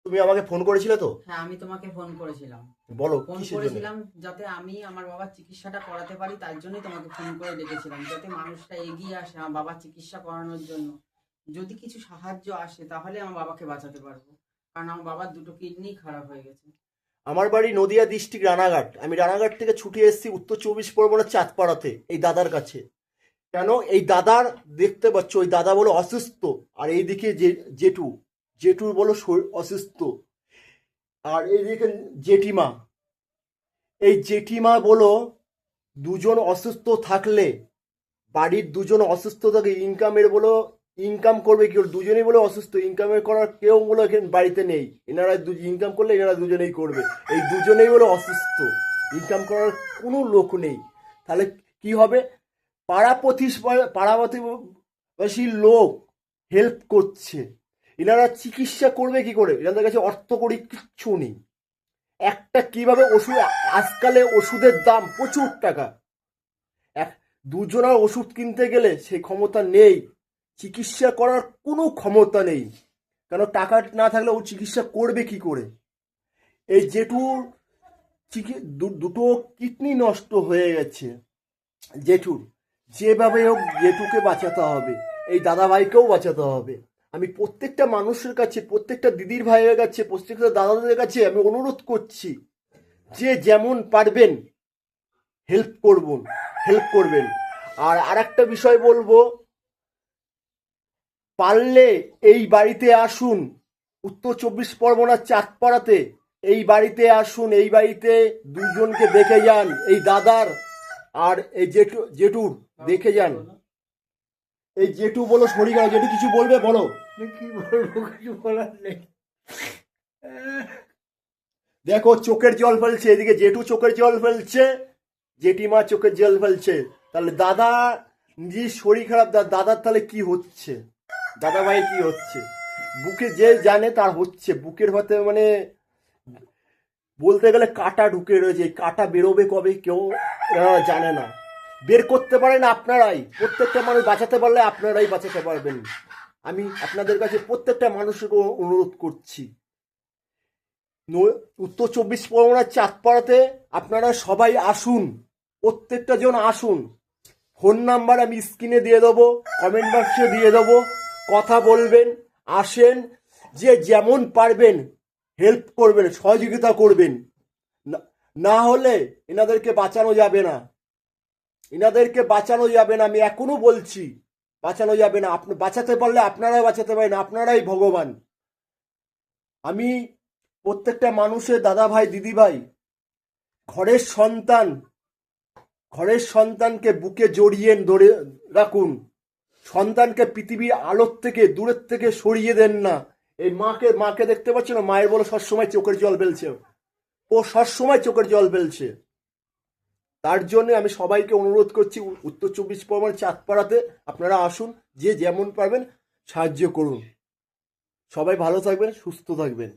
তুমি আমাকে ফোন করেছিলে তো? হ্যাঁ, আমি তোমাকে ফোন করেছিলাম। বলো ফোন কিসের জন্য? করেছিলাম যাতে আমি আমার বাবার চিকিৎসাটা করাতে পারি, তার জন্যই তোমাকে ফোন করে ডেকেছিলাম, যাতে মানুষটা এগিয়ে আসে আমার বাবার চিকিৎসা করানোর জন্য। যদি কিছু সাহায্য আসে তাহলে আমার বাবাকে বাঁচাতে পারবো, কারণ আমার বাবার দুটো কিডনি খারাপ হয়ে গেছে। আমার বাড়ি নদিয়া ডিস্ট্রিক্ট রানাঘাট। আমি রানাঘাট থেকে ছুটে এসেছি উত্তর চব্বিশ পরগনার চাঁদপাড়াতে এই দাদার কাছে। কেন এই দাদার দেখতে পাচ্ছ, ওই দাদা বলো অসুস্থ, আর এইদিকে জেঠু, জেঠুর বলো অসুস্থ, আর এইদিকে জেঠিমা, এই জেঠিমা বলো দুজন অসুস্থ থাকলে, বাড়ির দুজন অসুস্থ থাকে, ইনকামের বলো ইনকাম করবে কি করে? দুজনেই বলে অসুস্থ, ইনকামের করার কেউ বলো এখানে বাড়িতে নেই। এনারা ইনকাম করলে এনারা দুজনেই করবে, এই দুজনেই বলে অসুস্থ, ইনকাম করার কোনো লোক নেই। তাহলে কি হবে? পাড়াপ্রতিবেশীর লোক হেল্প করছে, এনারা চিকিৎসা করবে কি করে? এনাদের কাছে অর্থ করি কিচ্ছু নেই। একটা কিভাবে ওষুধ, আজকালে ওষুধের দাম প্রচুর টাকা, এক দুজনের ওষুধ কিনতে গেলে সেই ক্ষমতা নেই, চিকিৎসা করার কোনো ক্ষমতা নেই। কেন টাকা না থাকলে ও চিকিৎসা করবে কি করে? এই জেঠুর দুটো কিডনি নষ্ট হয়ে গেছে জেঠুর, যেভাবে হোক জেঠুকে বাঁচাতে হবে, এই দাদা ভাইকেও বাঁচাতে হবে। আমি প্রত্যেকটা মানুষের কাছে, প্রত্যেকটা দিদির ভাইয়ের কাছে, প্রত্যেকটা দাদাদের কাছে আমি অনুরোধ করছি, যে যেমন পারবেন হেল্প করবেন। আর আরেকটা বিষয় বলবো, পারলে এই বাড়িতে আসুন, উত্তর চব্বিশ পরগনার চাঁদপাড়াতে এই বাড়িতে আসুন, এই বাড়িতে দুজনকে দেখে যান, এই দাদার আর এই জেঠুর দেখে যান। এই জেঠু বলো শরীর খারাপ, জেঠু কিছু বলবে বলো। কি বলবো, কিছু বলার নেই। দেখো চোখের জল ফেলছে, এদিকে জেঠু চোখের জল ফেলছে, জেঠিমা চোখের জল ফেলছে। তাহলে দাদা নিজের শরীর খারাপ, দাদার তাহলে কি হচ্ছে, দাদা ভাই কি হচ্ছে? বুকে যে জানে তার হচ্ছে, বুকের হতে মানে বলতে গেলে কাটা ঢুকে রয়েছে, কাটা বেরোবে কবে কেউ জানে না, বের করতে পারেন আপনারাই। প্রত্যেকটা মানুষ বাঁচাতে পারলে আপনারাই বাঁচাতে পারবেন। আমি আপনাদের কাছে প্রত্যেকটা মানুষকে অনুরোধ করছি, উত্তর চব্বিশ পরগনার চাঁদপাড়াতে আপনারা সবাই আসুন, প্রত্যেকটা জন আসুন। ফোন নাম্বার আমি স্ক্রিনে দিয়ে দেবো, কমেন্ট বক্সে দিয়ে দেবো, কথা বলবেন, আসেন, যে যেমন পারবেন হেল্প করবেন, সহযোগিতা করবেন। না হলে এনাদেরকে বাঁচানো যাবে না, এনাদেরকে বাঁচানো যাবে না, আমি এখনো বলছি বাঁচানো যাবে না। আপনি বাঁচাতে পারলে আপনারাই বাঁচাতে পারেন, আপনারাই ভগবান। আমি প্রত্যেকটা মানুষের দাদা ভাই দিদি ভাই, ঘরের সন্তান, ঘরের সন্তানকে বুকে জড়িয়ে ধরে রাখুন, সন্তানকে পৃথিবীর আলোর থেকে দূরের থেকে সরিয়ে দেন না। এই মাকে দেখতে পাচ্ছ না, মায়ের বলে সবসময় চোখের জল ফেলছে, ও সবসময় চোখের জল ফেলছে। তার জন্য আমি সবাইকে অনুরোধ করছি, উত্তর চব্বিশ পরগনার চাঁদপাড়াতে আপনারা আসুন, যে যেমন পারবেন সাহায্য করুন। সবাই ভালো থাকবেন, সুস্থ থাকবেন।